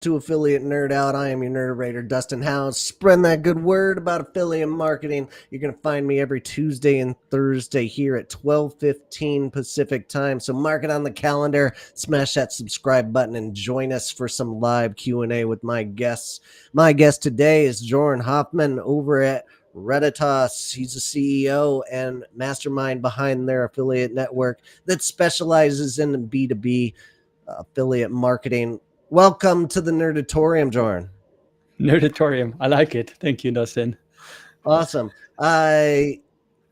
to Affiliate Nerd Out. I am your nerd Dustin House. Spreading that good word about affiliate marketing. You're going to find me every Tuesday and Thursday here at 12:15 Pacific time. So mark it on the calendar, smash that subscribe button, and join us for some live Q&A with my guests. My guest today is Jordan Hoffman over at Redditas. He's the CEO and mastermind behind their affiliate network that specializes in B2B affiliate marketing. Welcome to the Nerdatorium, Jordan. Nerdatorium. I like it. Thank you, Dustin. Awesome. We're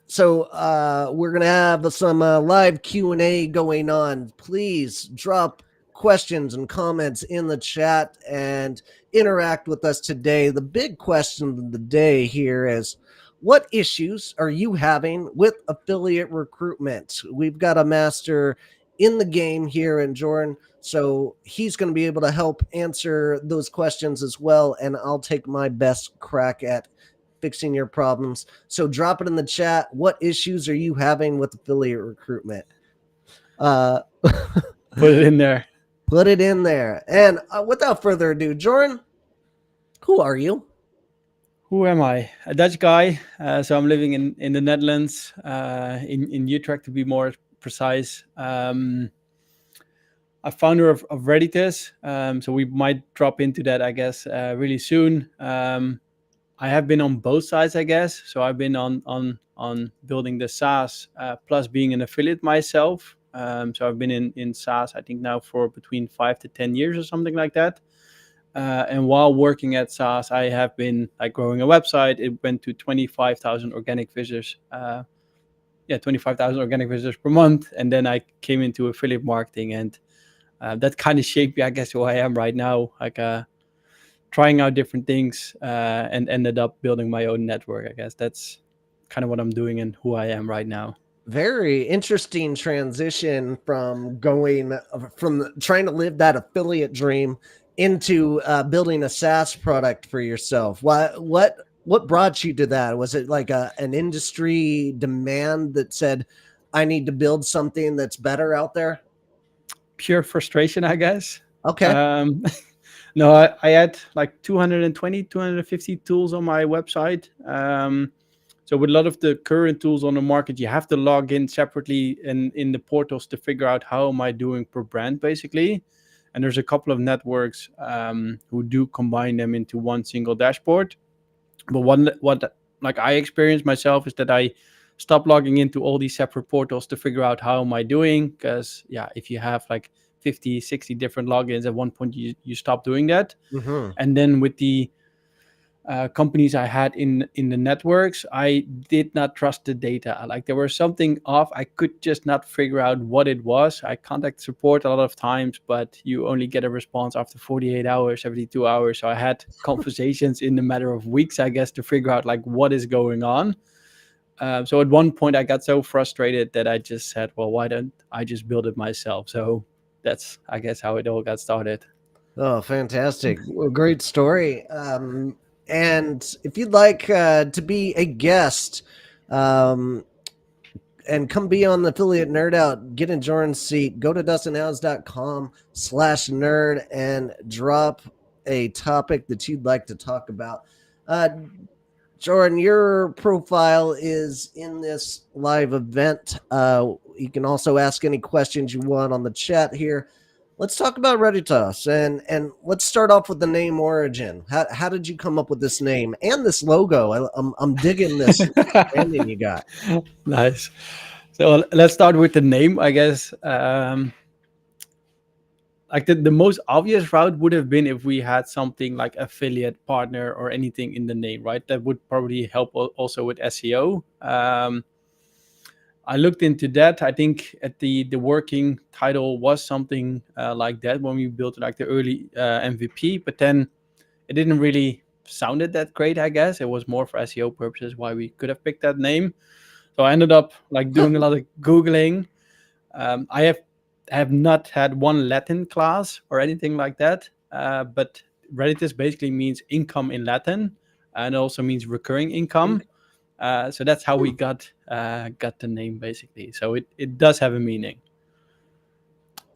gonna have some live Q&A going on. Please drop questions and comments in the chat and interact with us today. The big question of the day here is, what issues are you having with affiliate recruitment? We've got a master in the game here in Jordan, so he's going to be able to help answer those questions as well, and I'll take my best crack at fixing your problems. So drop it in the chat. What issues are you having with affiliate recruitment? Put it in there. Put it in there. And without further ado, Jordan, who are you? Who am I? A Dutch guy. So I'm living in the Netherlands, in Utrecht to be more precise. A founder of Redditas. So we might drop into that, I guess, really soon. I have been on both sides, I guess. So I've been on building the SaaS plus being an affiliate myself. So I've been in SaaS, I think now for between 5 to 10 years or something like that. And while working at SaaS, I have been like growing a website. It went to 25,000 organic visitors. 25,000 organic visitors per month. And then I came into affiliate marketing, and that kind of shaped me, I guess, who I am right now. Like trying out different things and ended up building my own network. I guess that's kind of what I'm doing and who I am right now. Very interesting transition from trying to live that affiliate dream into building a SaaS product for yourself. What brought you to that? Was it like an industry demand that said, I need to build something that's better out there? Pure frustration, I guess. Okay. No, I had like 220, 250 tools on my website. So with a lot of the current tools on the market, you have to log in separately in the portals to figure out how am I doing per brand, basically. And there's a couple of networks who do combine them into one single dashboard. But what like I experienced myself is that I stopped logging into all these separate portals to figure out how am I doing. Because if you have like 50, 60 different logins at one point, you stop doing that. Mm-hmm. And then with the companies I had in the networks, I did not trust the data. Like there was something off. I could just not figure out what it was. I contact support a lot of times, but you only get a response after 48 hours, 72 hours. So I had conversations in a matter of weeks, I guess, to figure out like what is going on. So at one point I got so frustrated that I just said, well, why don't I just build it myself? So that's, I guess, how it all got started. Oh, fantastic. Well, great story. And if you'd like to be a guest and come be on the affiliate nerd out, get in Jordan's seat, go to dustinhouse.com/nerd and drop a topic that you'd like to talk about. Jordan, your profile is in this live event. You can also ask any questions you want on the chat here. Let's talk about Redditas and let's start off with the name origin. How did you come up with this name and this logo? I'm digging this branding you got. Nice. So let's start with the name, I guess. Like the most obvious route would have been if we had something like affiliate partner or anything in the name, right? That would probably help also with SEO. I looked into that. I think at the working title was something like that when we built like the early MVP, but then it didn't really sounded that great. I guess it was more for SEO purposes why we could have picked that name. So I ended up like doing a lot of Googling. I have not had one Latin class or anything like that, but Redditus basically means income in Latin, and it also means recurring income. So that's how we got the name basically. So it does have a meaning.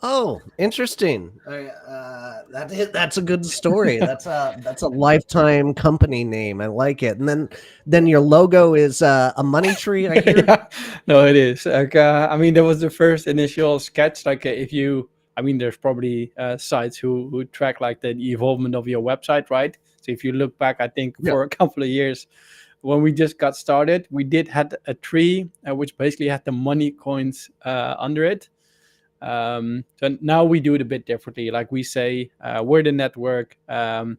Oh, interesting. That's a good story. That's a lifetime company name. I like it. And then your logo is a money tree. I hear. Yeah, no, it is. Like, I mean, that was the first initial sketch. Like, if you, I mean, there's probably sites who track like the evolvement of your website, right? So if you look back, I think Yeah. for a couple of years when we just got started, we did had a tree which basically had the money coins under it. So now we do it a bit differently. Like we say, we're the network. The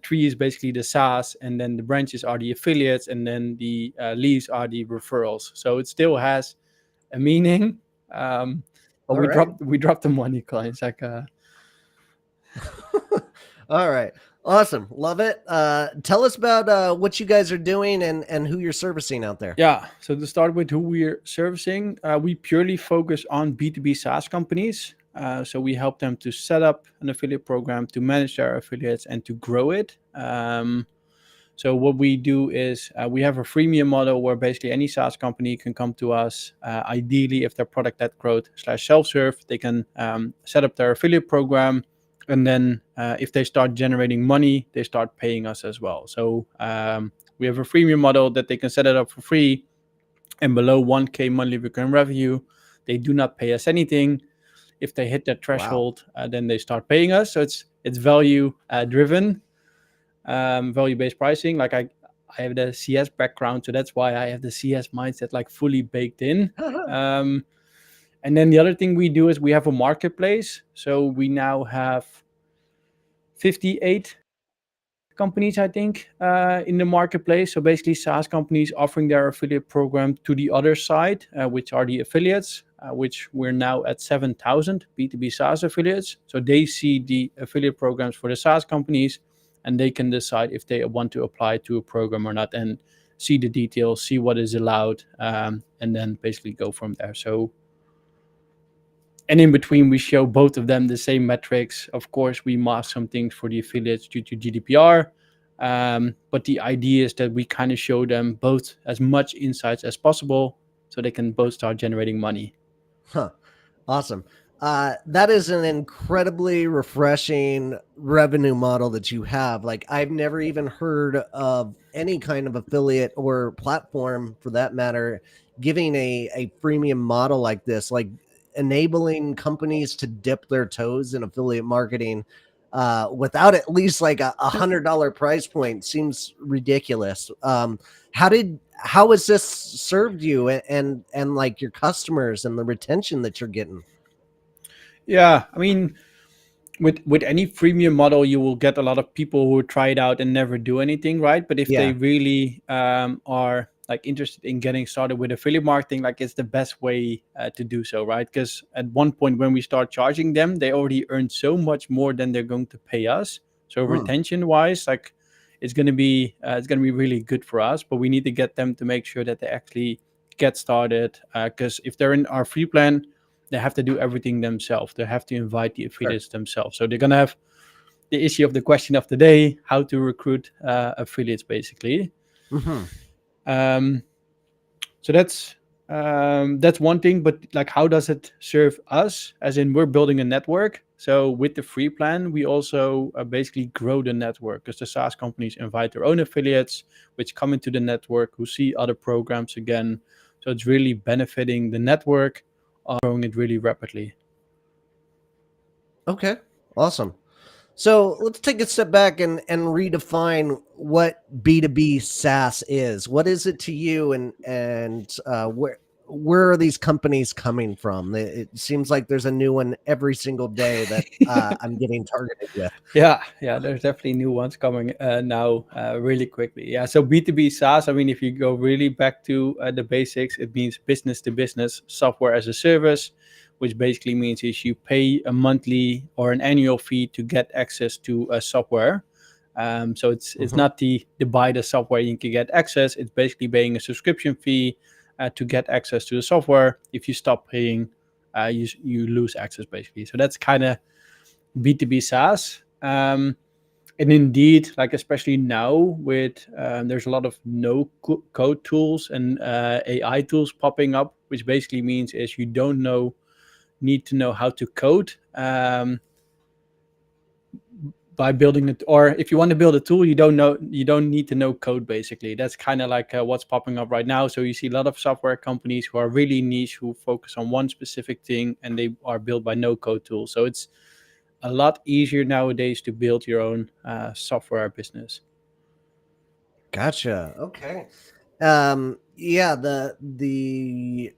tree is basically the SaaS, and then the branches are the affiliates, and then the leaves are the referrals. So it still has a meaning, but All right. we dropped the money coins. Like All right. Awesome. Love it. Tell us about what you guys are doing and who you're servicing out there. yeah. So to start with, who we're servicing, we purely focus on B2B SaaS companies. So we help them to set up an affiliate program, to manage their affiliates, and to grow it. So what we do is we have a freemium model where basically any SaaS company can come to us. Ideally, if they're product led growth slash self serve, they can set up their affiliate program, and then if they start generating money, they start paying us as well. So we have a freemium model that they can set it up for free, and below 1K monthly recurring revenue, they do not pay us anything. If they hit that Wow. threshold, then they start paying us. So it's value driven, value-based pricing. Like I have the CS background, so that's why I have the CS mindset like fully baked in. Um, and then the other thing we do is we have a marketplace. So we now have 58 companies, I think, in the marketplace. So basically, SaaS companies offering their affiliate program to the other side, which are the affiliates, which we're now at 7,000 B2B SaaS affiliates. So they see the affiliate programs for the SaaS companies, and they can decide if they want to apply to a program or not, and see the details, see what is allowed, and then basically go from there. So, and in between, we show both of them the same metrics. Of course, we mask some things for the affiliates due to GDPR. But the idea is that we kind of show them both as much insights as possible so they can both start generating money. Huh. Awesome. That is an incredibly refreshing revenue model that you have. Like, I've never even heard of any kind of affiliate or platform, for that matter, giving a freemium model like this, like enabling companies to dip their toes in affiliate marketing without at least like a $100 price point seems ridiculous. How has this served you and like your customers and the retention that you're getting? Yeah, I mean, with any freemium model, you will get a lot of people who try it out and never do anything, right? But if they Yeah. really are like interested in getting started with affiliate marketing, like it's the best way to do so, right? Because at one point when we start charging them, they already earn so much more than they're going to pay us. So Mm, retention wise, like it's gonna be really good for us. But we need to get them to make sure that they actually get started. Because if they're in our free plan, they have to do everything themselves. They have to invite the sure. affiliates themselves. So they're gonna have the issue of the question of the day: how to recruit affiliates, basically. Hmm. Um, so that's one thing. But like, how does it serve us? As in, we're building a network. So with the free plan, we also basically grow the network because the SaaS companies invite their own affiliates, which come into the network, who see other programs again. So it's really benefiting the network, growing it really rapidly. Okay. Awesome. So let's take a step back and redefine what B2B SaaS is. What is it to you, and where are these companies coming from? It seems like there's a new one every single day that I'm getting targeted with. Yeah, there's definitely new ones coming now really quickly. Yeah, so B2B SaaS, I mean, if you go really back to the basics, it means business to business software as a service, which basically means is you pay a monthly or an annual fee to get access to a software. So it's Hmm. not the buy the software you can get access. It's basically paying a subscription fee to get access to the software. If you stop paying, you lose access basically. So that's kind of B2B SaaS. And indeed, like especially now with there's a lot of no code tools and AI tools popping up, which basically means is you don't know need to know how to code. By building it, or if you want to build a tool, you don't need to know code. Basically, that's kind of like what's popping up right now. So you see a lot of software companies who are really niche, who focus on one specific thing, and they are built by no code tools. So it's a lot easier nowadays to build your own software business. Gotcha. Okay. Yeah, the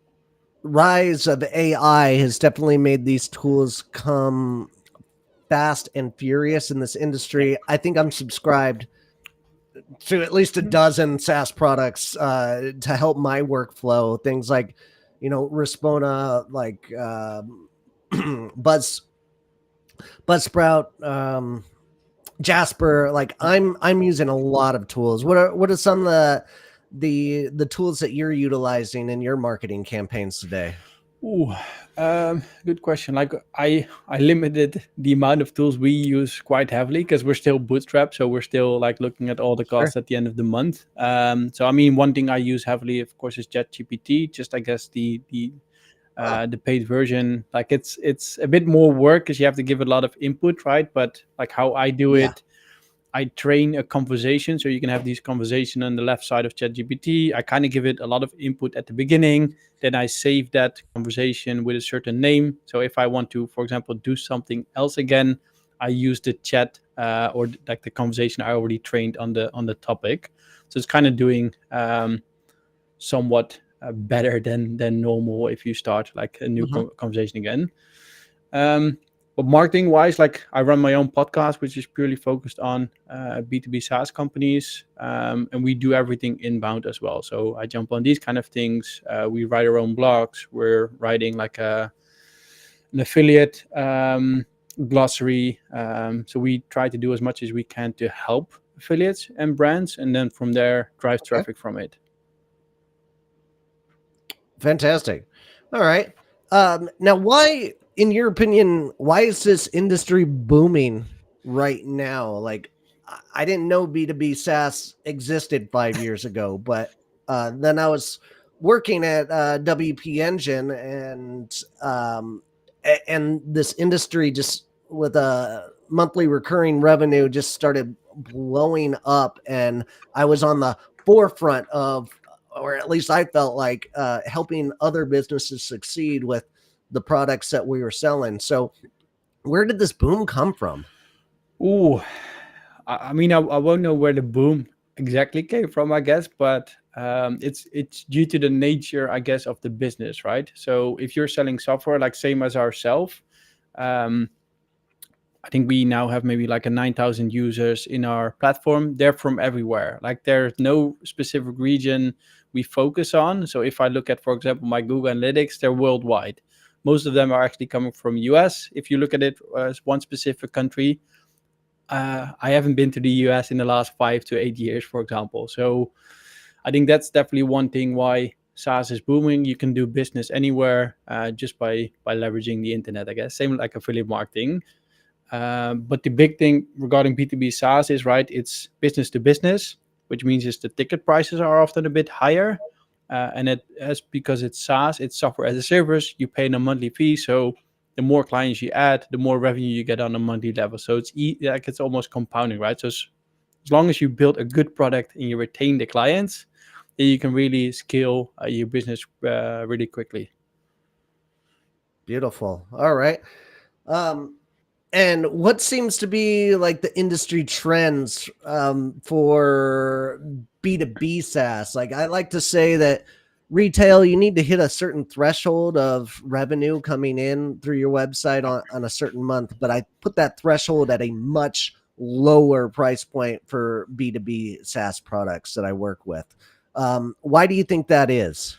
rise of AI has definitely made these tools come fast and furious in this Yeah. industry. I think I'm subscribed to at least a dozen SaaS products to help my workflow. Things like, Respona, like Buzz Buzzsprout, Jasper. Like I'm using a lot of tools. What are some of the tools that you're utilizing in your marketing campaigns today? Ooh, good question. Like I limited the amount of tools we use quite heavily because we're still bootstrapped, so we're still like looking at all the Sure. costs at the end of the month. So I mean, one thing I use heavily, of course, is ChatGPT. Just I guess Oh, the paid version, like it's a bit more work because you have to give a lot of input, right? But like how I do yeah. it, I train a conversation, so you can have these conversation on the left side of ChatGPT. I kind of give it a lot of input at the beginning, then I save that conversation with a certain name. So if I want to, for example, do something else again, I use the chat or like the conversation I already trained on the topic. So it's kind of doing somewhat better than normal if you start like a new Hmm. conversation again. Um, but marketing wise, like I run my own podcast, which is purely focused on B2B SaaS companies. And we do everything inbound as well. So I jump on these kind of things. We write our own blogs. We're writing like an affiliate glossary. So we try to do as much as we can to help affiliates and brands. And then from there, drive Okay. traffic from it. Fantastic. All right. Now, why, in your opinion, why is this industry booming right now? Like, I didn't know B2B SaaS existed 5 years ago, but then I was working at WP Engine, and this industry just with a monthly recurring revenue just started blowing up, and I was on the forefront of, or at least I felt like, helping other businesses succeed with the products that we were selling. So, where did this boom come from? Ooh, I mean, I won't know where the boom exactly came from, I guess, but it's due to the nature, I guess, of the business, right? So if you're selling software, like same as ourselves, um, I think we now have maybe like a 9,000 users in our platform. They're from everywhere. Like there's no specific region we focus on. So if I look at, for example, my Google Analytics, they're worldwide. Most of them are actually coming from US. If you look at it as one specific country, I haven't been to the US in the last 5 to 8 years, for example. So I think that's definitely one thing why SaaS is booming. You can do business anywhere just by leveraging the internet, I guess. Same like affiliate marketing. But the big thing regarding B2B SaaS is, right, it's business to business, which means is the ticket prices are often a bit higher. And that's because it's SaaS, it's software as a service. You pay a monthly fee. So the more clients you add, the more revenue you get on a monthly level. So like it's almost compounding, right? So as long as you build a good product and you retain the clients, then you can really scale your business really quickly. Beautiful. All right. Um, and what seems to be like the industry trends for B2B SaaS? Like, I like to say that retail, you need to hit a certain threshold of revenue coming in through your website on a certain month, but I put that threshold at a much lower price point for B2B SaaS products that I work with. Why do you think that is?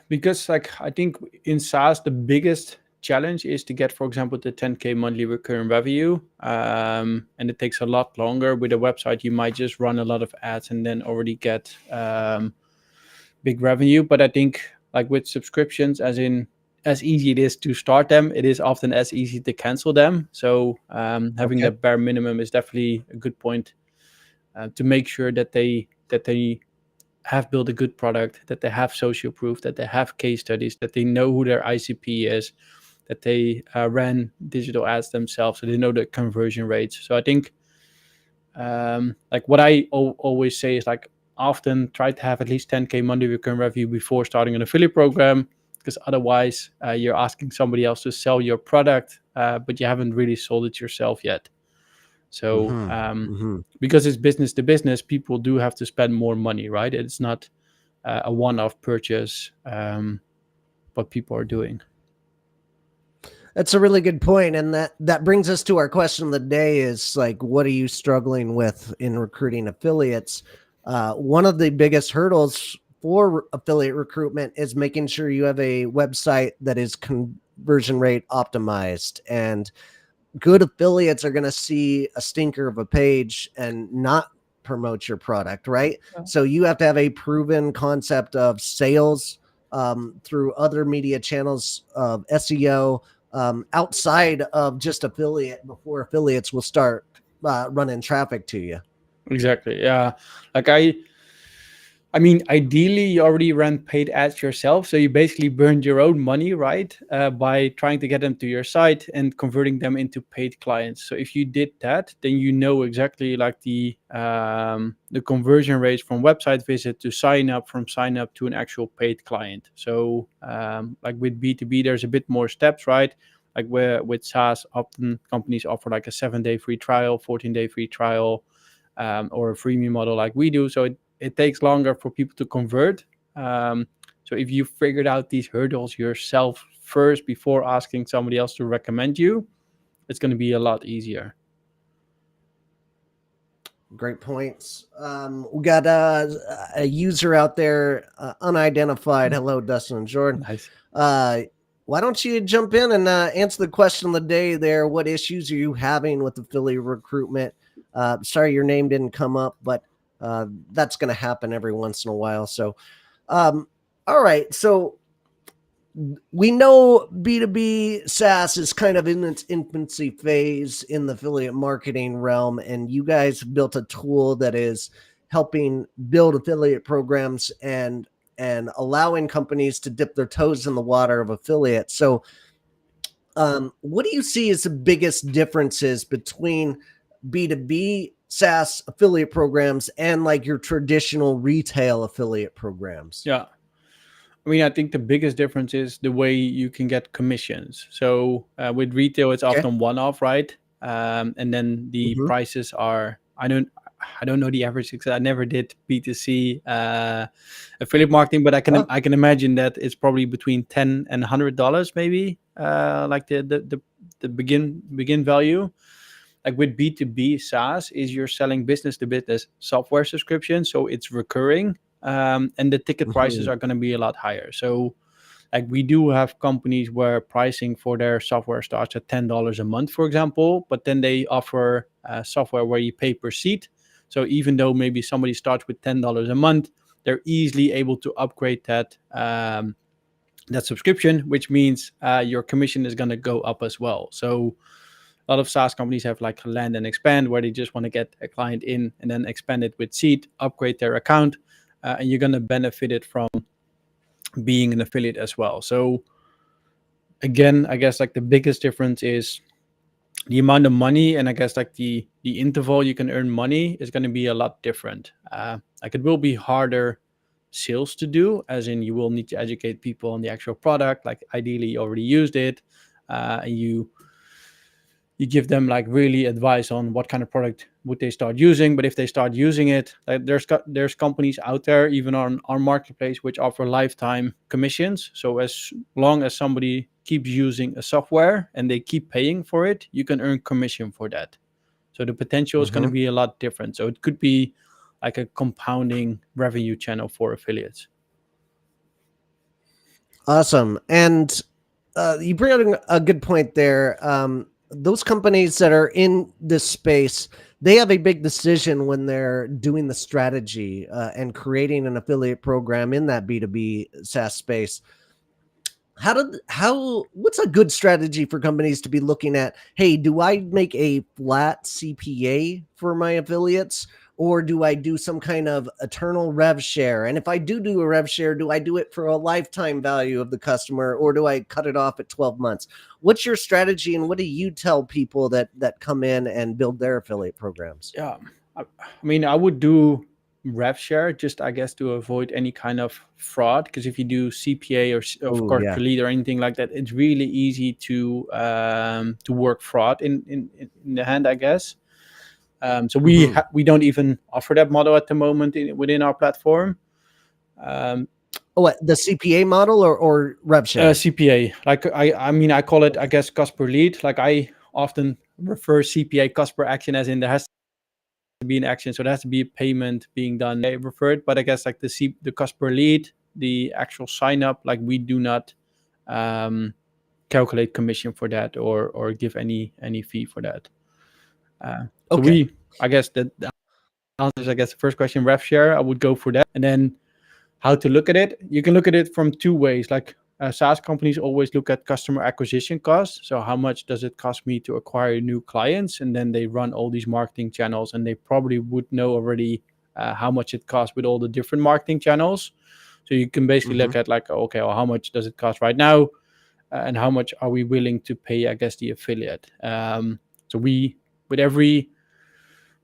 Because like I think in SaaS the biggest challenge is to get, for example, the 10K monthly recurring revenue, and it takes a lot longer. With a website, you might just run a lot of ads and then already get big revenue. But I think like with subscriptions, as in as easy it is to start them, it is often as easy to cancel them. So having Okay. that bare minimum is definitely a good point to make sure that they have built a good product, that they have social proof, that they have case studies, that they know who their ICP is, that they ran digital ads themselves, so they know the conversion rates. So I think like what I always say is like often try to have at least 10K monthly recurring revenue before starting an affiliate program, because otherwise you're asking somebody else to sell your product, but you haven't really sold it yourself yet. So because it's business to business, people do have to spend more money, right? It's not a one-off purchase, what people are doing. That's a really good point, and that brings us to our question of the day: is like, what are you struggling with in recruiting affiliates? One of the biggest hurdles for affiliate recruitment is making sure you have a website that is conversion rate optimized, and good affiliates are going to see a stinker of a page and not promote your product, right? So you have to have a proven concept of sales through other media channels of SEO outside of just affiliate before affiliates will start running traffic to you. Exactly. Yeah. Like I mean, ideally, you already ran paid ads yourself, so you basically burned your own money, right? By trying to get them to your site and converting them into paid clients. So if you did that, then you know exactly like the conversion rates from website visit to sign up, from sign up to an actual paid client. So like with B2B, there's a bit more steps, right? Like where with SaaS, often companies offer like a 7-day free trial, 14-day free trial, or a freemium model like we do. So it takes longer for people to convert. So if you figured out these hurdles yourself first before asking somebody else to recommend you, it's going to be a lot easier. Great points. We got a user out there, unidentified. Hello, Dustin and Jordan. Nice. Why don't you jump in and answer the question of the day there? What issues are you having with affiliate recruitment? Sorry, your name didn't come up, but that's going to happen every once in a while. So, all right. So we know B2B SaaS is kind of in its infancy phase in the affiliate marketing realm, and you guys built a tool that is helping build affiliate programs and allowing companies to dip their toes in the water of affiliates. So, what do you see as the biggest differences between B2B SaaS affiliate programs and like your traditional retail affiliate programs? Yeah. I mean, I think the biggest difference is the way you can get commissions. So with retail, it's Okay. often one-off, right? And then the Mm-hmm. prices are I don't know the average because I never did B2C affiliate marketing, but Oh. I can imagine that it's probably between $10 and $100 maybe, like the begin value. Like with B2B SaaS is you're selling business to business software subscription, so it's recurring, and the ticket prices Mm-hmm. are going to be a lot higher. So like we do have companies where pricing for their software starts at $10 a month, for example, but then they offer software where you pay per seat. So even though maybe somebody starts with $10 a month, they're easily able to upgrade that subscription, which means your commission is going to go up as well. So a lot of SaaS companies have like land and expand, where they just want to get a client in and then expand it with seat, upgrade their account, and you're going to benefit it from being an affiliate as well. So again, I guess like the biggest difference is the amount of money, and I guess like the interval you can earn money is going to be a lot different. Like it will be harder sales to do, as in you will need to educate people on the actual product. Like ideally, you already used it, and you give them like really advice on what kind of product would they start using. But if they start using it, like there's companies out there even on our marketplace which offer lifetime commissions. So as long as somebody keeps using a software and they keep paying for it, you can earn commission for that. So the potential is going to Mm-hmm. be a lot different. So it could be like a compounding revenue channel for affiliates. Awesome. And you bring up a good point there. Those companies that are in this space, they have a big decision when they're doing the strategy and creating an affiliate program in that B2B SaaS space. What's a good strategy for companies to be looking at? Hey, do I make a flat CPA for my affiliates, or do I do some kind of eternal rev share? And if I do a rev share, do I do it for a lifetime value of the customer, or do I cut it off at 12 months? What's your strategy, and what do you tell people that come in and build their affiliate programs? Yeah, I mean, I would do rev share just, I guess, to avoid any kind of fraud. Because if you do CPA or of Oh course yeah. per lead or anything like that, it's really easy to work fraud in the hand, I guess. So Mm-hmm. we don't even offer that model at the moment within our platform. What, the CPA model or rev share? CPA, like I mean, I call it, I guess, cost per lead. Like I often refer CPA, cost per action, as in there has to be an action, so there has to be a payment being done. I refer it, but I guess like the cost per lead, the actual sign up, like we do not calculate commission for that or give any fee for that. So Okay. I guess that the answers, I guess the first question, rev share, I would go for that. And then how to look at it, you can look at it from two ways. Like SaaS companies always look at customer acquisition costs. So how much does it cost me to acquire new clients? And then they run all these marketing channels, and they probably would know already how much it costs with all the different marketing channels. So you can basically Mm-hmm. look at like, okay, well, how much does it cost right now? And how much are we willing to pay, I guess, the affiliate? So with every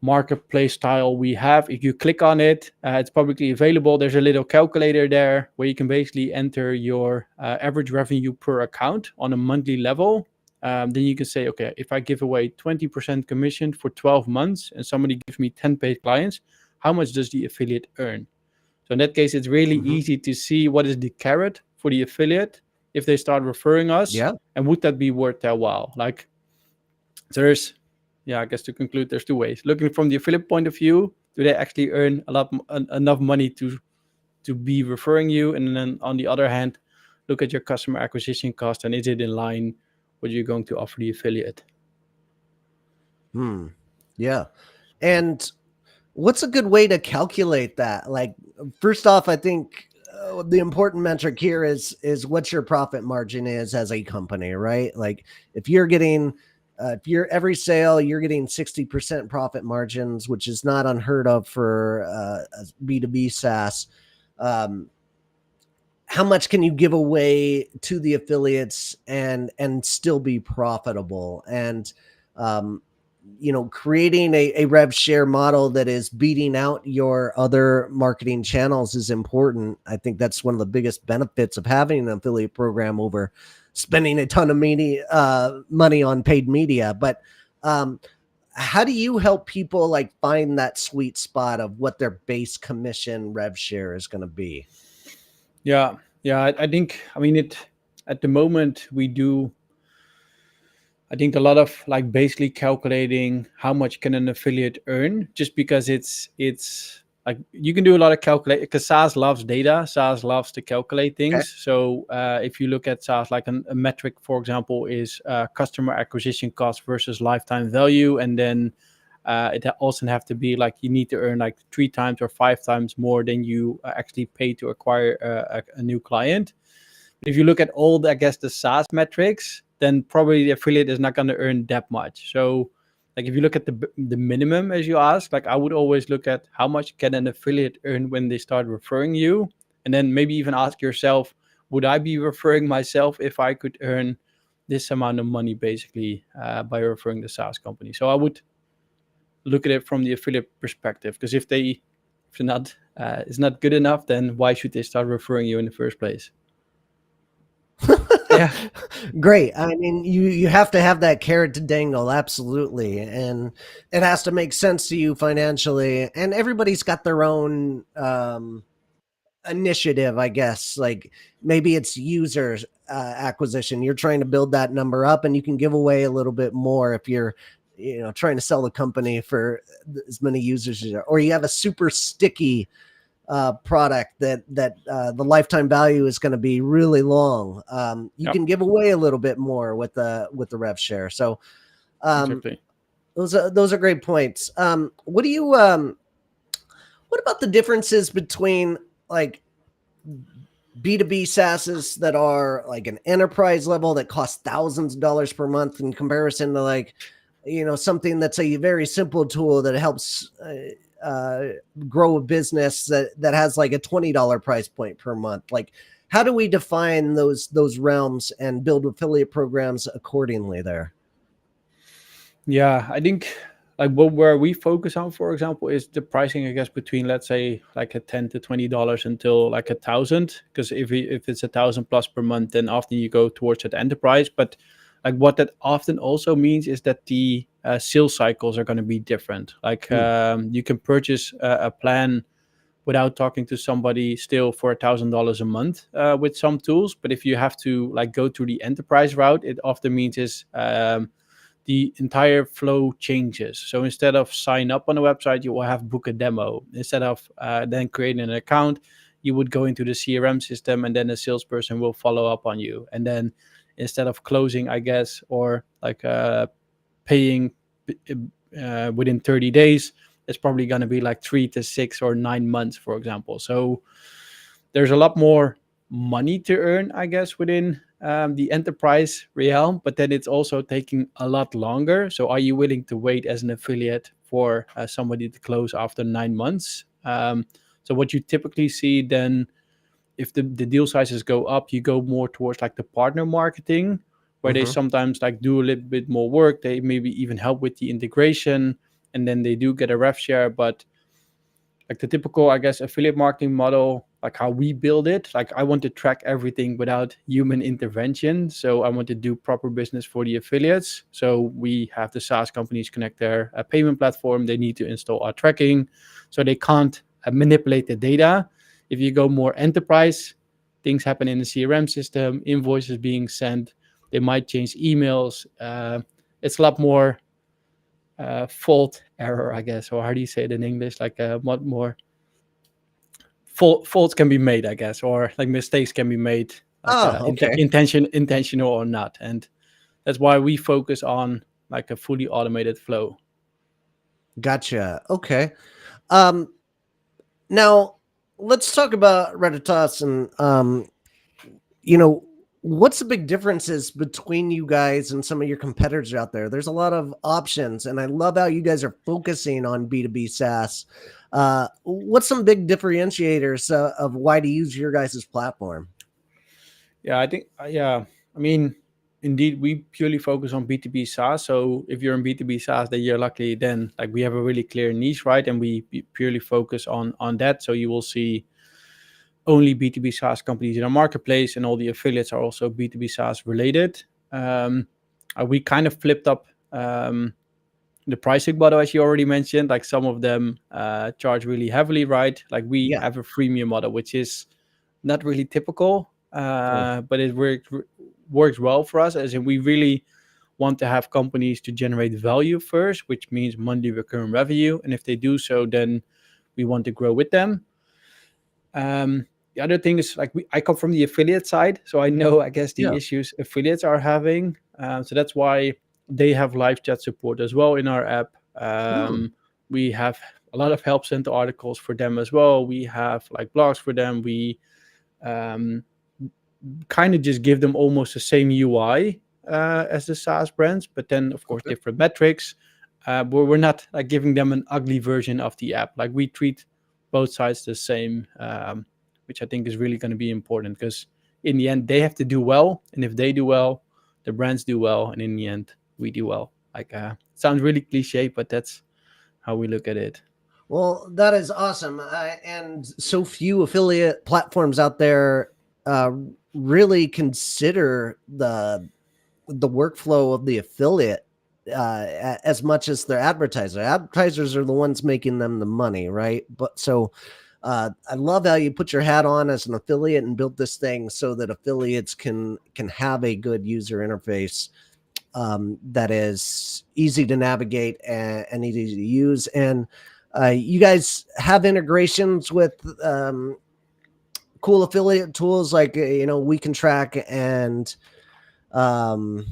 marketplace style we have, if you click on it, it's publicly available. There's a little calculator there where you can basically enter your average revenue per account on a monthly level. Then you can say, okay, if I give away 20% commission for 12 months and somebody gives me 10 paid clients, how much does the affiliate earn? So in that case, it's really Mm-hmm. easy to see what is the carrot for the affiliate if they start referring us, Yeah. and would that be worth their while? Like, so there's, yeah, I guess to conclude, there's two ways. Looking from the affiliate point of view, do they actually earn enough money to be referring you? And then on the other hand, look at your customer acquisition cost, and is it in line what you're going to offer the affiliate? Yeah. And what's a good way to calculate that? Like, first off, I think the important metric here is what your profit margin is as a company, right? Like, if you're getting, if you're every sale you're getting 60% profit margins, which is not unheard of for a B2B SaaS. How much can you give away to the affiliates and still be profitable? And um, creating a rev share model that is beating out your other marketing channels is important. I think that's one of the biggest benefits of having an affiliate program over spending a ton of money on paid media. But um, how do you help people like find that sweet spot of what their base commission rev share is going to be? Yeah, I think, I mean, it at the moment we do, I think, a lot of like basically calculating how much can an affiliate earn, just because it's like you can do a lot of calculate, because SaaS loves data. SaaS loves to calculate Okay. things. So if you look at SaaS, like a metric, for example, is customer acquisition cost versus lifetime value, and then it also have to be like you need to earn like 3 times or 5 times more than you actually pay to acquire a new client. If you look at all the, I guess, the SaaS metrics, then probably the affiliate is not going to earn that much. So like if you look at the minimum, as you ask, like I would always look at how much can an affiliate earn when they start referring you, and then maybe even ask yourself, would I be referring myself if I could earn this amount of money basically by referring the SaaS company? So I would look at it from the affiliate perspective, because if they're not it's not good enough, then why should they start referring you in the first place? Yeah. Great. I mean, you have to have that carrot to dangle, absolutely, and it has to make sense to you financially. And everybody's got their own initiative, I guess. Like maybe it's users acquisition. You're trying to build that number up, and you can give away a little bit more if you're trying to sell the company for as many users as or you have a super sticky product that the lifetime value is going to be really long. You Yep. can give away a little bit more with the rev share. So um, Exactly. those are great points. What about the differences between like B2B SaaSes that are like an enterprise level that cost thousands of dollars per month in comparison to like something that's a very simple tool that helps grow a business that has like a $20 price point per month. Like, how do we define those realms and build affiliate programs accordingly there? Yeah, I think like what where we focus on, for example, is the pricing. I guess between, let's say, like a $10 to $20 until like 1,000. Because if it's 1,000 plus per month, then often you go towards that enterprise. But like what that often also means is that the sales cycles are going to be different. Like Mm. you can purchase a plan without talking to somebody still for $1,000 a month with some tools. But if you have to like go through the enterprise route, it often means is the entire flow changes. So instead of sign up on a website, you will have book a demo. Instead of then creating an account, you would go into the CRM system, and then a salesperson will follow up on you. And then instead of closing, I guess, or like paying within 30 days, it's probably going to be like 3 to 6 or 9 months, for example. So there's a lot more money to earn, I guess, within the enterprise realm, but then it's also taking a lot longer. So, are you willing to wait as an affiliate for somebody to close after 9 months? So, what you typically see then, if the deal sizes go up, you go more towards like the partner marketing, where they Mm-hmm. sometimes like do a little bit more work. They maybe even help with the integration, and then they do get a rev share. But like the typical, I guess, affiliate marketing model, like how we build it, like I want to track everything without human intervention. So I want to do proper business for the affiliates. So we have the SaaS companies connect their payment platform. They need to install our tracking, so they can't manipulate the data. If you go more enterprise, things happen in the CRM system, invoices being sent, they might change emails. It's a lot more fault error, I guess, or how do you say it in English? Like what more faults can be made, I guess, or like mistakes can be made, like Oh, okay. intentional or not. And that's why we focus on like a fully automated flow. Gotcha. Okay. Um, Now let's talk about Redditas and you know, what's the big differences between you guys and some of your competitors out there? There's a lot of options, and I love how you guys are focusing on B2B SaaS. What's some big differentiators of why to use your guys' platform? Yeah, I think yeah, I mean, indeed, we purely focus on B2B SaaS. So if you're in B2B SaaS, then you're lucky. Then like we have a really clear niche, right? And we purely focus on that. So you will see only B2B SaaS companies in our marketplace, and all the affiliates are also B2B SaaS related. Um, we kind of flipped up the pricing model, as you already mentioned. Like some of them charge really heavily, right? Like we Yeah. have a freemium model, which is not really typical, Sure. but it works well for us, as in we really want to have companies to generate value first, which means monthly recurring revenue. And if they do so, then we want to grow with them. The other thing is like I come from the affiliate side, so I know, I guess, the Yeah. issues affiliates are having. So that's why they have live chat support as well in our app. Hmm. We have a lot of help center articles for them as well. We have like blogs for them. We um, kind of just give them almost the same UI as the SaaS brands, but then of course Okay. different metrics. We're not like giving them an ugly version of the app. Like we treat both sides the same, which I think is really going to be important, because in the end they have to do well, and if they do well, the brands do well, and in the end we do well. Like sounds really cliche, but that's how we look at it. Well, that is awesome. And so few affiliate platforms out there uh, really consider the workflow of the affiliate as much as their advertiser. Advertisers are the ones making them the money, right? But so I love how you put your hat on as an affiliate and built this thing so that affiliates can have a good user interface that is easy to navigate and easy to use. And you guys have integrations with cool affiliate tools like we can track and um,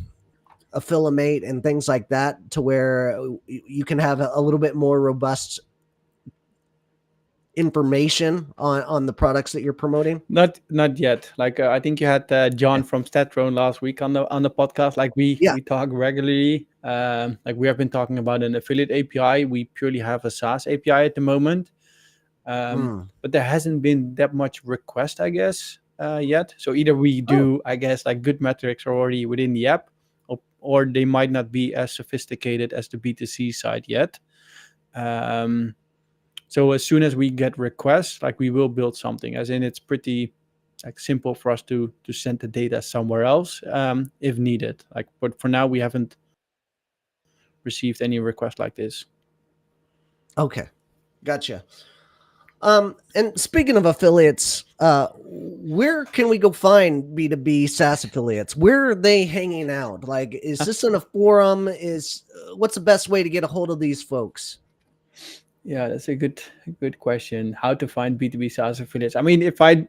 Affiliate and things like that to where you can have a little bit more robust information on the products that you're promoting? Not yet. Like I think you had John Okay. from Statron last week on the podcast. Like Yeah. we talk regularly. Like we have been talking about an affiliate API. We purely have a SaaS API at the moment, Mm. but there hasn't been that much request, I guess, yet. So either we Oh, do, I guess, like good metrics already within the app, or they might not be as sophisticated as the B2C side yet. Um, so as soon as we get requests, like we will build something. As in, it's pretty like simple for us to send the data somewhere else if needed. Like, but for now, we haven't received any request like this. okay. Gotcha. And speaking of affiliates, where can we go find B2B SaaS affiliates? Where are they hanging out? Like, is this in a forum? What's the best way to get a hold of these folks? Yeah, that's a good question. How to find B2B SaaS affiliates? I mean, if I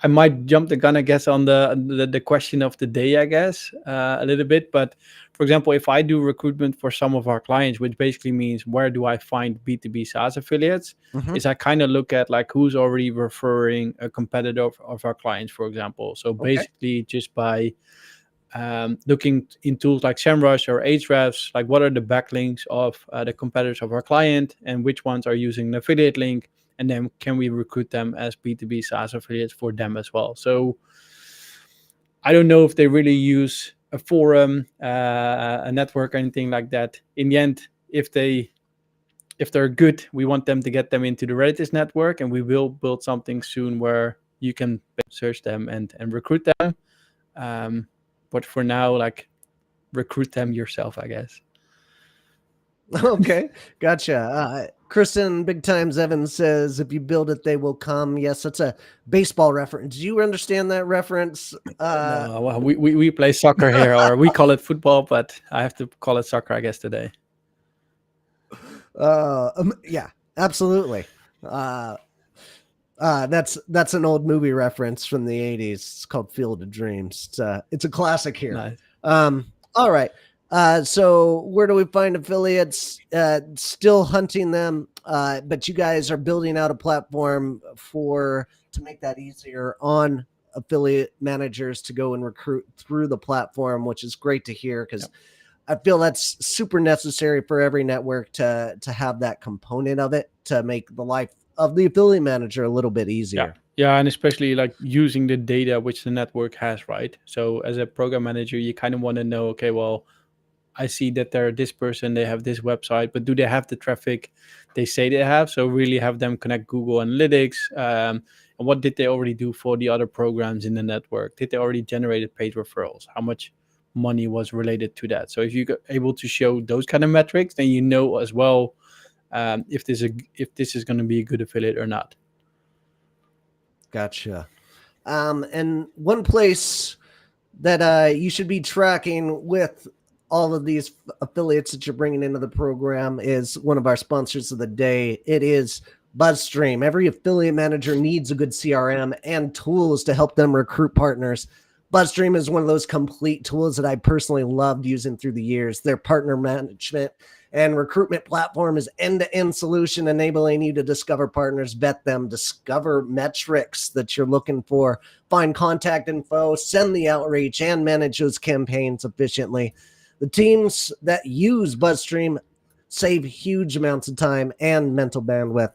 might jump the gun, I guess, on the question of the day, I guess, a little bit. But for example, if I do recruitment for some of our clients, which basically means where do I find B2B SaaS affiliates, Hmm. is I kind of look at like who's already referring a competitor of our clients, for example. So Okay. basically, just by looking in tools like SEMrush or Ahrefs, like what are the backlinks of the competitors of our client and which ones are using an affiliate link, and then can we recruit them as B2B SaaS affiliates for them as well. So I don't know if they really use a forum, a network, or anything like that. In the end, if they're good, we want them to get them into the Redis network, and we will build something soon where you can search them and recruit them. Um, but for now, like recruit them yourself, I guess. Okay. Gotcha. Kristen Big Times Evans says, if you build it, they will come. Yes, that's a baseball reference. Do you understand that reference? No, well, we play soccer here, or we call it football, but I have to call it soccer, I guess, today. Yeah, absolutely. Uh, that's an old movie reference from the '80s. It's called Field of Dreams. It's a classic here. Nice. All right. So where do we find affiliates? Still hunting them, but you guys are building out a platform to make that easier on affiliate managers to go and recruit through the platform, which is great to hear because Yep. I feel that's super necessary for every network to have that component of it to make the life of the affiliate manager a little bit Yeah. easier. Yeah, and especially like using the data which the network has, right? So as a program manager, you kind of want to know, okay, well, I see that they're this person, they have this website, but do they have the traffic they say they have? So really have them connect Google Analytics. And what did they already do for the other programs in the network? Did they already generated paid referrals? How much money was related to that? So if you're able to show those kind of metrics, then you know as well if this is going to be a good affiliate or not. Gotcha. And one place that you should be tracking with all of these affiliates that you're bringing into the program is one of our sponsors of the day. It is BuzzStream. Every affiliate manager needs a good CRM and tools to help them recruit partners. BuzzStream is one of those complete tools that I personally loved using through the years. Their partner management and recruitment platform is end-to-end solution, enabling you to discover partners, vet them, discover metrics that you're looking for, find contact info, send the outreach, and manage those campaigns efficiently. The teams that use BuzzStream save huge amounts of time and mental bandwidth.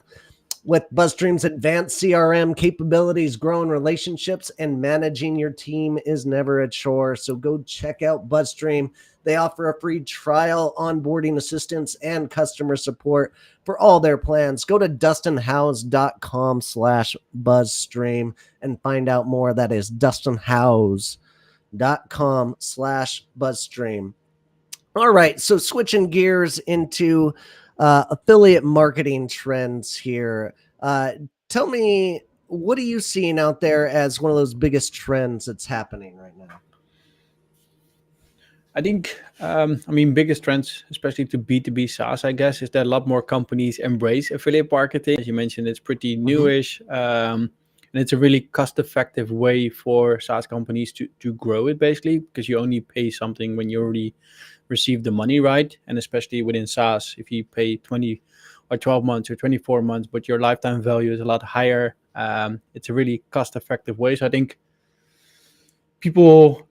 With BuzzStream's advanced CRM capabilities, growing relationships, and managing your team is never a chore. So go check out BuzzStream. They offer a free trial, onboarding assistance, and customer support for all their plans. Go to dustinhouse.com/BuzzStream and find out more. That is dustinhouse.com/BuzzStream. All right, so switching gears into affiliate marketing trends here. Tell me, what are you seeing out there as one of those biggest trends that's happening right now? I think, I mean, biggest trends, especially to B2B SaaS, I guess, is that a lot more companies embrace affiliate marketing. As you mentioned, it's pretty Mm-hmm. newish, and it's a really cost-effective way for SaaS companies to grow it, basically, because you only pay something when you already receive the money, right? And especially within SaaS, if you pay 20 or 12 months or 24 months, but your lifetime value is a lot higher. It's a really cost effective way. So I think people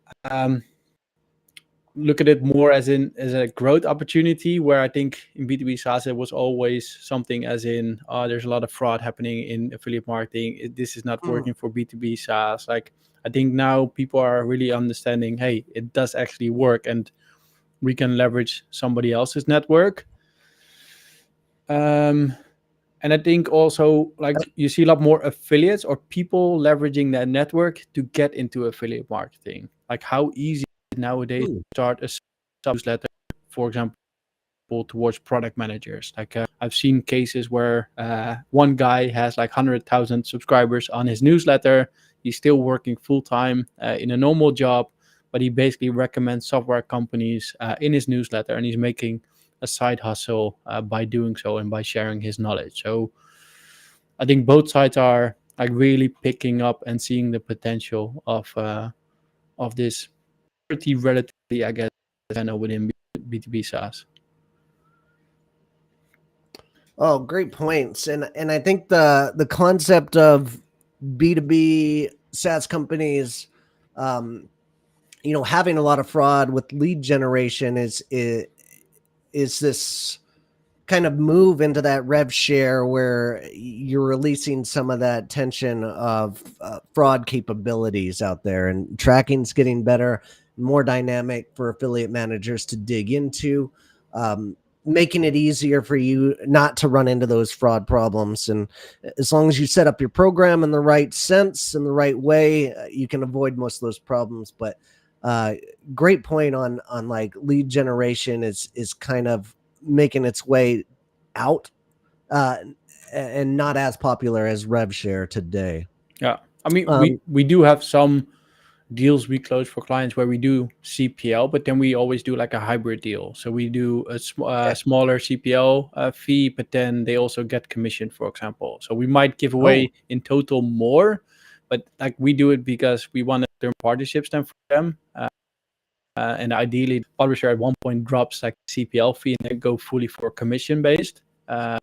look at it more as a growth opportunity, where I think in B2B SaaS it was always something as in, there's a lot of fraud happening in affiliate marketing. This is not Mm. working for B2B SaaS. Like, I think now people are really understanding, hey, it does actually work, and we can leverage somebody else's network. And I think also, like, you see a lot more affiliates or people leveraging that network to get into affiliate marketing. Like, how easy is it nowadays Mm. to start a newsletter, for example, towards product managers. Like, I've seen cases where one guy has like 100,000 subscribers on his newsletter. He's still working full time in a normal job, but he basically recommends software companies in his newsletter, and he's making a side hustle by doing so and by sharing his knowledge. So I think both sides are like really picking up and seeing the potential of this pretty relatively, I guess, channel within B2B SaaS. Oh, great points. And I think the concept of B2B SaaS companies, um, having a lot of fraud with lead generation is this kind of move into that rev share where you're releasing some of that tension of fraud capabilities out there, and tracking's getting better, more dynamic for affiliate managers to dig into, making it easier for you not to run into those fraud problems. And as long as you set up your program in the right sense, in the right way, you can avoid most of those problems. But uh, great point on like lead generation is kind of making its way out, uh, and not as popular as RevShare today. Yeah, I mean, Um, we do have some deals we close for clients where we do CPL, but then we always do like a hybrid deal. So we do a okay. smaller CPL fee, but then they also get commission, for example. So we might give Oh, away in total more, but like we do it because we want to term partnerships then for them. And ideally, the publisher at one point drops like CPL fee and then go fully for commission based. But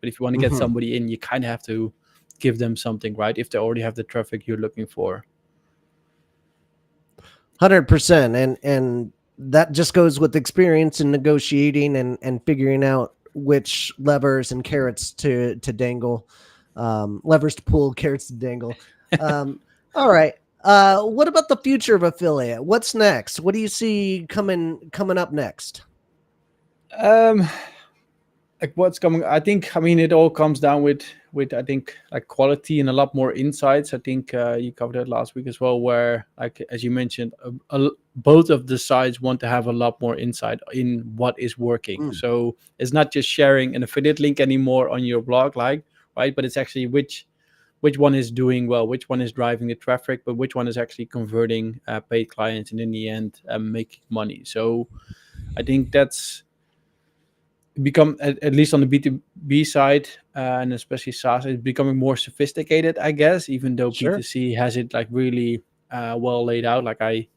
if you want to get mhm. somebody in, you kind of have to give them something, right? If they already have the traffic you're looking for. 100%. And that just goes with experience in negotiating and figuring out which levers and carrots to dangle, levers to pull, carrots to dangle. All right. What about the future of affiliate? What's next? What do you see coming up next? Um, like what's coming? I mean, it all comes down with I think like quality and a lot more insights. I think you covered that last week as well, where like as you mentioned, both of the sides want to have a lot more insight in what is working. Mm. So it's not just sharing an affiliate link anymore on your blog, like, right, but it's actually which one is doing well, which one is driving the traffic, but which one is actually converting paid clients and in the end making money. So I think that's become at least on the B2B side, and especially SaaS, it's becoming more sophisticated, I guess, even though Sure. B2C has it like really well laid out. Like I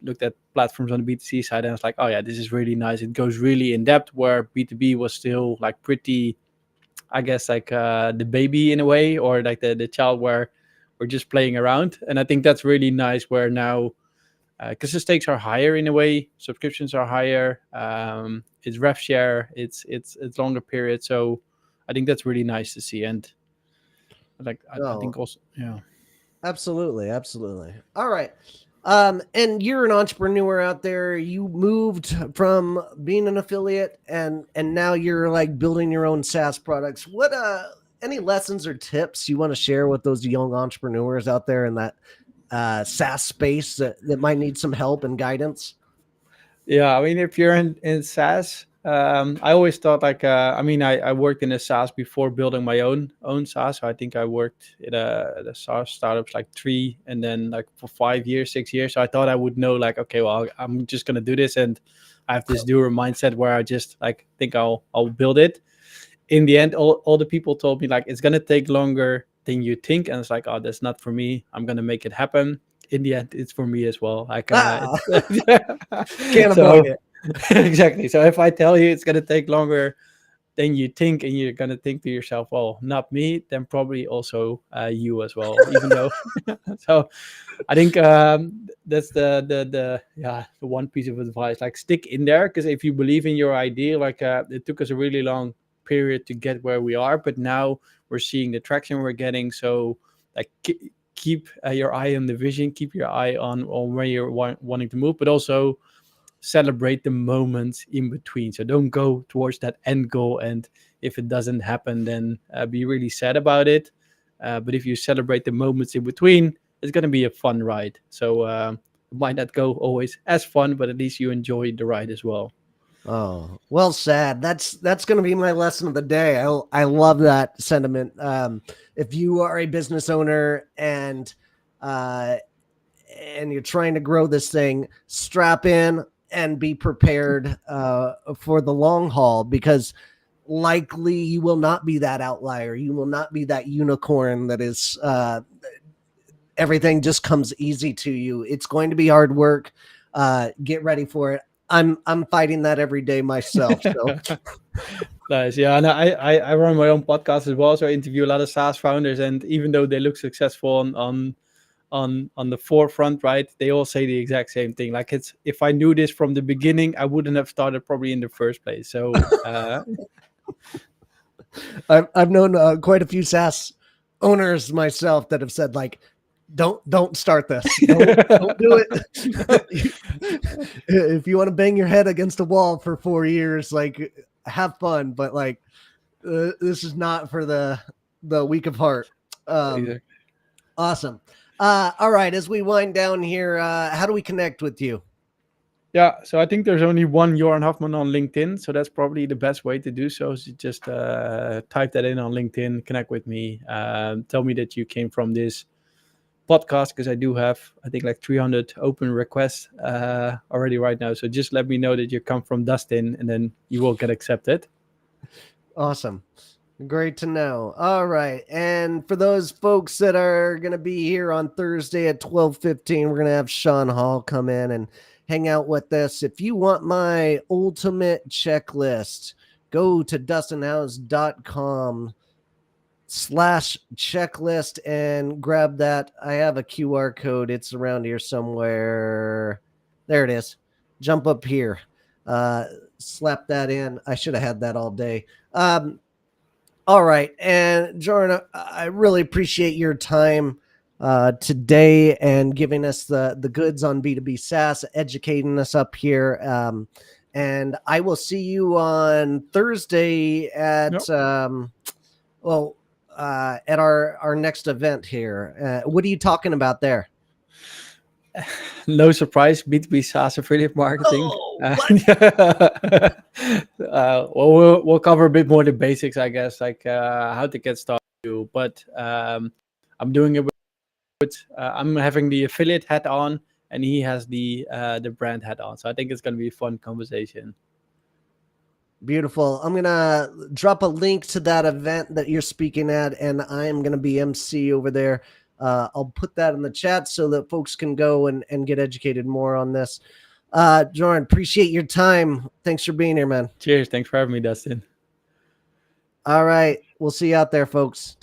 looked at platforms on the B2C side and I was like, oh yeah, this is really nice. It goes really in depth, where B2B was still like pretty, I guess, like the baby in a way, or like the child where we're just playing around. And I think that's really nice, where now because the stakes are higher in a way, subscriptions are higher, it's rev share, it's longer period. So I think that's really nice to see. And like I Oh, think also, yeah. absolutely, absolutely. All right. And you're an entrepreneur out there. You moved from being an affiliate and now you're like building your own SaaS products. What any lessons or tips you want to share with those young entrepreneurs out there in that SaaS space that might need some help and guidance? Yeah, I mean, if you're in SaaS, I always thought like, I mean, I worked in a SaaS before building my own SaaS. So I think I worked in the SaaS startups like 3, and then like for 5 years, 6 years. So I thought I would know like, okay, well, I'm just gonna do this, and I have this doer mindset where I just like think I'll build it. In the end, all the people told me like it's gonna take longer than you think, and it's like, oh, that's not for me. I'm gonna make it happen. In the end, it's for me as well. Like Ah, it's can't avoid so it. exactly. So if I tell you it's gonna take longer, then you think, and you're gonna think to yourself, well, not me, then probably also you as well. Even though, so I think that's the one piece of advice. Like stick in there, because if you believe in your idea, like it took us a really long period to get where we are, but now we're seeing the traction we're getting. So like keep your eye on the vision, keep your eye on where you're wanting to move, but also celebrate the moments in between. So don't go towards that end goal, and if it doesn't happen, then be really sad about it. But if you celebrate the moments in between, it's going to be a fun ride. So it might not go always as fun, but at least you enjoy the ride as well. Oh, well said. That's going to be my lesson of the day. I love that sentiment. If you are a business owner uh, and you're trying to grow this thing, strap in and be prepared for the long haul, because likely you will not be that outlier. You will not be that unicorn that is everything just comes easy to you. It's going to be hard work. Get ready for it. I'm fighting that every day myself. So Nice. Yeah, and I run my own podcast as well, so I interview a lot of SaaS founders, and even though they look successful on the forefront, right, they all say the exact same thing. Like, it's, if I knew this from the beginning, I wouldn't have started probably in the first place. So I've known quite a few SaaS owners myself that have said, like, don't start this. Don't do it. If you want to bang your head against a wall for 4 years, like, have fun, but like this is not for the weak of heart. exactly. Awesome. All right, as we wind down here, how do we connect with you? Yeah, so I think there's only one Joran Hoffman on LinkedIn, so that's probably the best way to do so. Is just type that in on LinkedIn, connect with me, tell me that you came from this podcast, because I do have, I think, like 300 open requests already right now. So just let me know that you come from Dustin, and then you will get accepted. Awesome. Great to know. All right. And for those folks that are going to be here on Thursday at 12:15, we're going to have Sean Hall come in and hang out with us. If you want my ultimate checklist, go to dustinhouse.com/checklist and grab that. I have a QR code. It's around here somewhere. There it is. Jump up here. Slap that in. I should have had that all day. All right. And Jordan, I really appreciate your time today and giving us the goods on B2B SaaS, educating us up here. And I will see you on Thursday at, Yep. at our next event here. What are you talking about there? No surprise, B2B SaaS affiliate marketing. Oh, We'll cover a bit more the basics, I guess, like how to get started. But I'm doing it with, I'm having the affiliate hat on, and he has the brand hat on. So I think it's going to be a fun conversation. beautiful. I'm going to drop a link to that event that you're speaking at, and I'm going to be MC over there. I'll put that in the chat so that folks can go and get educated more on this. Jordan, appreciate your time. Thanks for being here, man. Cheers. Thanks for having me, Dustin. All right. We'll see you out there, folks.